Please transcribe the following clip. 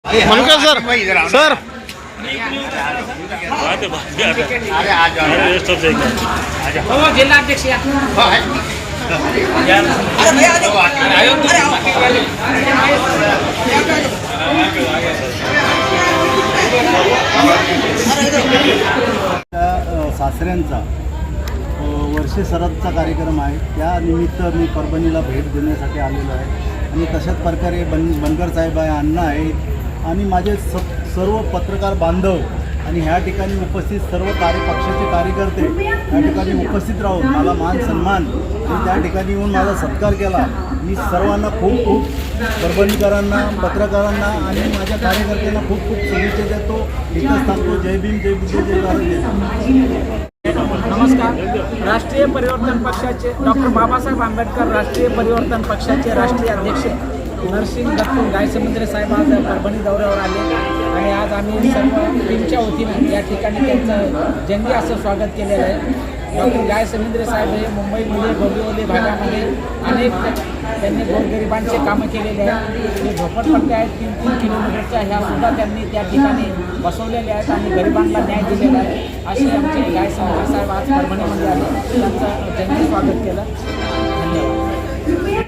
मनुके sir sir जिल्हाध्यक्ष सासऱ्यांचा वर्षे सरदचा कार्यक्रम आहे. त्यानिमित्त मी परभणीला भेट देण्यासाठी आलेलो आहे आणि तशाच प्रकारे बनकर साहेब आहे, अण्णा आहेत आणि माझे सर्व पत्रकार बांधव आणि ह्या ठिकाणी उपस्थित सर्व पक्षाचे कार्यकर्ते या ठिकाणी उपस्थित राहून मला मान सन्मान आणि त्या ठिकाणी येऊन माझा सत्कार केला. मी सर्वांना खूप खूप परभणीकरांना, पत्रकारांना आणि माझ्या कार्यकर्त्यांना खूप खूप शुभेच्छा देतो. इथंच थांबतो. जय भीम, जय बुद्ध, जय भारत. नमस्कार. राष्ट्रीय परिवर्तन पक्षाचे डॉक्टर बाबासाहेब आंबेडकर राष्ट्रीय परिवर्तन पक्षाचे राष्ट्रीय अध्यक्ष नरसिंह दत्तू गायसमुद्रे साहेब आज परभणी दौऱ्यावर आले आणि आज आम्ही सर्व टीमच्या वतीनं या ठिकाणी त्यांचं जंगी असं स्वागत केलेलं आहे. डॉक्टर गायसमुद्रे साहेब हे मुंबईमध्ये डोंबिवली भागामध्ये अनेक त्यांनी गोरगरिबांचे कामं केलेले आहेत. जे झोपडपट्ट्या आहेत 3-3 किलोमीटरच्या ह्यासुद्धा त्यांनी त्या ठिकाणी बसवलेल्या आहेत आणि गरिबांना न्याय दिलेला आहे. असे आमचे गायसमुद्रे साहेब आज परभणीमध्ये आले, त्यांचं जंगी स्वागत केलं. धन्यवाद.